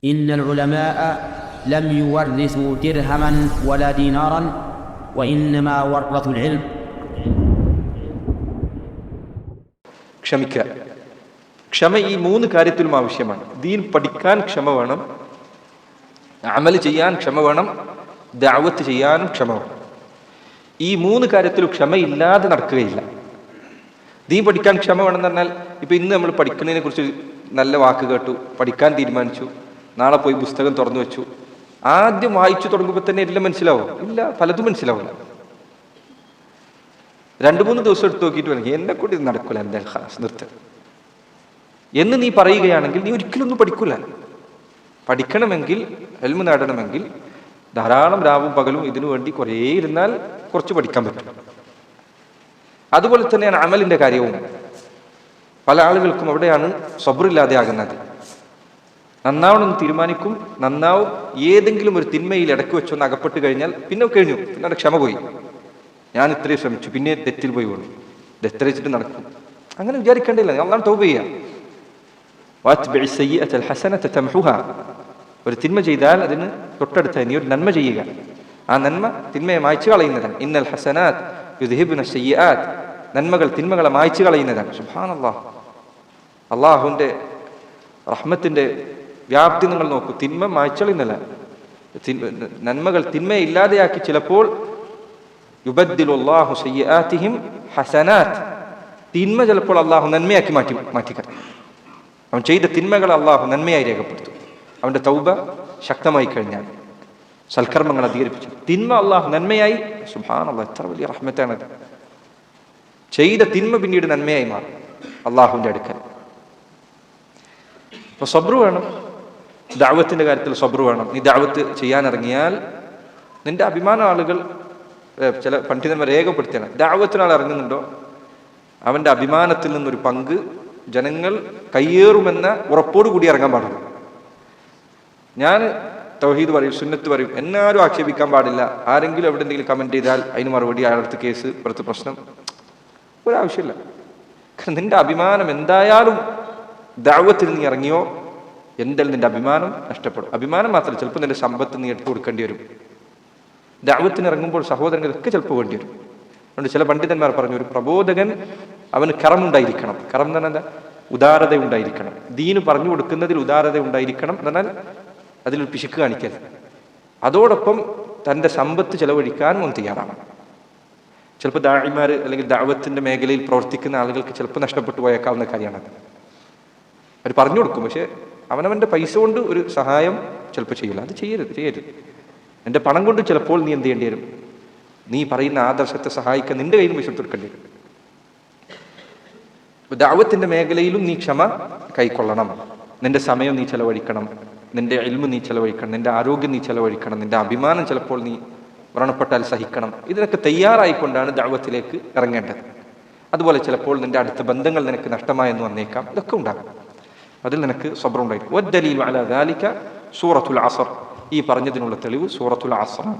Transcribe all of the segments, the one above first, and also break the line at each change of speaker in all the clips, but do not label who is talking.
إن العلماء لم يورثوا درهما ولا دينارا وإنما ورثوا العلم.
ക്ഷമിക്കുക. ക്ഷമ ഈ മൂന്ന് കാര്യത്തിലും ആവശ്യമാണ്. ദീൻ പഠിക്കാൻ ക്ഷമ വേണം, അമൽ ചെയ്യാൻ ക്ഷമ വേണം, ദഅവത്ത് ചെയ്യാനും ക്ഷമ വേണം. ഈ മൂന്ന് കാര്യത്തിലും ക്ഷമയില്ലാതെ നടക്കുകയില്ല. ദീൻ പഠിക്കാൻ ക്ഷമ വേണമെന്ന് പറഞ്ഞാൽ, ഇപ്പം ഇന്ന് നമ്മൾ പഠിക്കുന്നതിനെ കുറിച്ച് നല്ല വാക്ക് കേട്ടു, പഠിക്കാൻ തീരുമാനിച്ചു, നാളെ പോയി പുസ്തകം തുറന്നു വെച്ചു, ആദ്യം വായിച്ചു തുടങ്ങുമ്പോൾ തന്നെ എല്ലാം മനസ്സിലാവും? ഇല്ല, പലതും മനസ്സിലാവില്ല. 2-3 ദിവസം എടുത്ത് നോക്കിയിട്ട് വേണമെങ്കിൽ എന്നെ കൂടി ഇത് നടക്കില്ല, എന്തായാലും നിർത്ത എന്ന് നീ പറയുകയാണെങ്കിൽ നീ ഒരിക്കലും ഒന്നും പഠിക്കില്ല. പഠിക്കണമെങ്കിൽ, ഇൽമു നേടണമെങ്കിൽ ധാരാളം രാവും പകലും ഇതിനു വേണ്ടി കുറേ ഇരുന്നാൽ കുറച്ച് പഠിക്കാൻ പറ്റും. അതുപോലെ തന്നെയാണ് അമലിന്റെ കാര്യവും. പല ആളുകൾക്കും അവിടെയാണ് സബ്റില്ലാതെ ആകുന്നത്. നന്നാവണമെന്ന് തീരുമാനിക്കും, നന്നാവും, ഏതെങ്കിലും ഒരു തിന്മയിൽ ഇടയ്ക്ക് വെച്ചൊന്ന് അകപ്പെട്ട് കഴിഞ്ഞാൽ പിന്നെ കഴിഞ്ഞു, പിന്നെ അവിടെ ക്ഷമ പോയി. ഞാൻ ഇത്രയും ശ്രമിച്ചു, പിന്നെ തെറ്റിൽ പോയി വീണു, ഇത് എത്ര വെച്ചിട്ട് നടക്കും, അങ്ങനെ വിചാരിക്കേണ്ടില്ല. അല്ലാഹു തൗബ ചെയ്യാം. ഒരു തിന്മ ചെയ്താൽ അതിന് തൊട്ടടുത്ത നീ ഒരു നന്മ ചെയ്യുക. ആ നന്മ തിന്മയെ മായ്ച്ചു കളയുന്നതാണ്. ഇന്നൽ ഹസനാത്ത് യുദ്ഹിബുന സയ്യിആത്ത്, നന്മകൾ തിന്മകളെ മായ്ച്ചു കളയുന്നതാണ്. സുബ്ഹാനല്ലാഹ്, അള്ളാഹുവിന്റെ റഹ്മത്തിന്റെ വ്യാപ്തി നിങ്ങൾ നോക്കൂ. തിന്മ മായ്ച്ചു കളയുന്നില്ല, നന്മകൾ തിന്മയെ ഇല്ലാതെയാക്കി. ചിലപ്പോൾ യുബദ്ദിലുല്ലാഹു സയ്യിആതിഹിം ഹസനാത്ത്, തിന്മ ചിലപ്പോൾ അള്ളാഹു നന്മയാക്കി മാറ്റിക്കളയും. അവൻ ചെയ്ത തിന്മകൾ അള്ളാഹു നന്മയായി രേഖപ്പെടുത്തും. അവന്റെ തൗബ ശക്തമായി കഴിഞ്ഞാൽ, സൽക്കർമ്മങ്ങൾ അധികരിപ്പിച്ചു, തിന്മ അള്ളാഹു നന്മയായി. സുബ്ഹാനല്ലാഹ്, എത്ര വലിയ റഹ്മത്താണത്. ചെയ്ത തിന്മ പിന്നീട് നന്മയായി മാറും അള്ളാഹുവിന്റെ അടുക്കൽ. അപ്പൊ സബ്ർ വേണം. ദഅവത്തിന്റെ കാര്യത്തിൽ സബ്ർ വേണം. നീ ദഅവത്ത് ചെയ്യാനിറങ്ങിയാൽ നിന്റെ അഭിമാന ആളുകൾ, ചില പണ്ഡിതന്മാർ രേഖപ്പെടുത്തിയാണ്, ദഅവത്തിനാൾ ഇറങ്ങുന്നുണ്ടോ അവന്റെ അഭിമാനത്തിൽ നിന്നൊരു പങ്ക് ജനങ്ങൾ കയ്യേറുമെന്ന ഉറപ്പോടുകൂടി ഇറങ്ങാൻ പാടില്ല. ഞാൻ തൗഹീദ് പറയും, സുന്നത്ത് പറയും, എന്നാരും ആക്ഷേപിക്കാൻ പാടില്ല. ആരെങ്കിലും എവിടെ എന്തെങ്കിലും കമന്റ് ചെയ്താൽ അതിന് മറുപടി, അയാളടുത്ത് കേസ്, ഇപ്പുറത്ത് പ്രശ്നം, ഒരാവശ്യമില്ല. കാരണം നിന്റെ അഭിമാനം എന്തായാലും ദഅവത്തിൽ നീ ഇറങ്ങിയോ എന്തായാലും നിന്റെ അഭിമാനം നഷ്ടപ്പെടും. അഭിമാനം മാത്രമല്ല, ചിലപ്പോൾ നിന്റെ സമ്പത്ത് നീ എടുത്തു കൊടുക്കേണ്ടി വരും. ദഅവത്തിന് ഇറങ്ങുമ്പോൾ സഹോദരങ്ങളൊക്കെ ചിലപ്പോൾ വേണ്ടി വരും. അതുകൊണ്ട് ചില പണ്ഡിതന്മാർ പറഞ്ഞു, ഒരു പ്രബോധകൻ അവന് കറമുണ്ടായിരിക്കണം. കറം എന്ന് പറഞ്ഞാൽ ഉദാരത ഉണ്ടായിരിക്കണം. ദീന് പറഞ്ഞു കൊടുക്കുന്നതിൽ ഉദാരത ഉണ്ടായിരിക്കണം എന്ന് പറഞ്ഞാൽ അതിലൊരു പിശുക്ക് കാണിക്കൽ. അതോടൊപ്പം തൻ്റെ സമ്പത്ത് ചെലവഴിക്കാനും അവൻ തയ്യാറാണ്. ചിലപ്പോൾ ദാഇമാർ അല്ലെങ്കിൽ ദഅവത്തിന്റെ മേഖലയിൽ പ്രവർത്തിക്കുന്ന ആളുകൾക്ക് ചിലപ്പോൾ നഷ്ടപ്പെട്ടു പോയേക്കാവുന്ന കാര്യമാണത്. അവർ പറഞ്ഞു കൊടുക്കും, പക്ഷെ അവനവന്റെ പൈസ കൊണ്ട് ഒരു സഹായം ചിലപ്പോൾ ചെയ്യില്ല. അത് ചെയ്യരുത്. എൻ്റെ പണം കൊണ്ട് ചിലപ്പോൾ നീ എന്ത് ചെയ്യേണ്ടി വരും? നീ പറയുന്ന ആദർശത്തെ സഹായിക്കാൻ നിന്റെ കയ്യിൽ പൈസ കൊടുക്കേണ്ടി വരും. ദഅവത്തിന്റെ മേഖലയിലും നീ ക്ഷമ കൈക്കൊള്ളണം. നിന്റെ സമയം നീ ചെലവഴിക്കണം, നിന്റെ ഇൽമു നീ ചെലവഴിക്കണം, നിന്റെ ആരോഗ്യം നീ ചെലവഴിക്കണം, നിന്റെ അഭിമാനം ചിലപ്പോൾ നീ വ്രണപ്പെട്ടാൽ സഹിക്കണം. ഇതിനൊക്കെ തയ്യാറായിക്കൊണ്ടാണ് ദഅവത്തിലേക്ക് ഇറങ്ങേണ്ടത്. അതുപോലെ ചിലപ്പോൾ നിന്റെ അടുത്ത ബന്ധങ്ങൾ നിനക്ക് നഷ്ടമായെന്ന് വന്നേക്കാം. ഇതൊക്കെ ഉണ്ടാകും. അതിൽ നിനക്ക് സബ്ർ ഉണ്ടായിരിക്കും. വദ്ദലീലു അലാ ദാലിക സൂറത്തുൽ അസ്ർ, ഈ പറഞ്ഞതിനുള്ള തെളിവ് സൂറത്തുൽ അസ്റാണ്.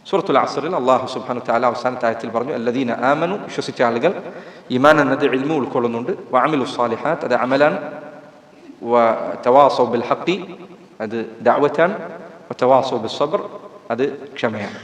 സൂറത്തുൽ അസ്റിൽ അല്ലാഹു സുബ്ഹാനഹു വ തആല അവസാനത്തെ ആയത്തിൽ പറഞ്ഞു, അല്ലദീന ആമനു, വിശ്വസിച്ച ആളുകൾ. ഈമാൻ എന്നത് ഇൽമു ഉൾക്കൊള്ളുന്നുണ്ട്. വഅമിലുസ് സാലിഹാത്ത്, അത് അമലാണ്. വതവാസൗ ബിൽ ഹഖ്, അത് ദഅവത്താണ്. വതവാസൗ ബിസ് സബ്ർ, അത് ക്ഷമയാണ്.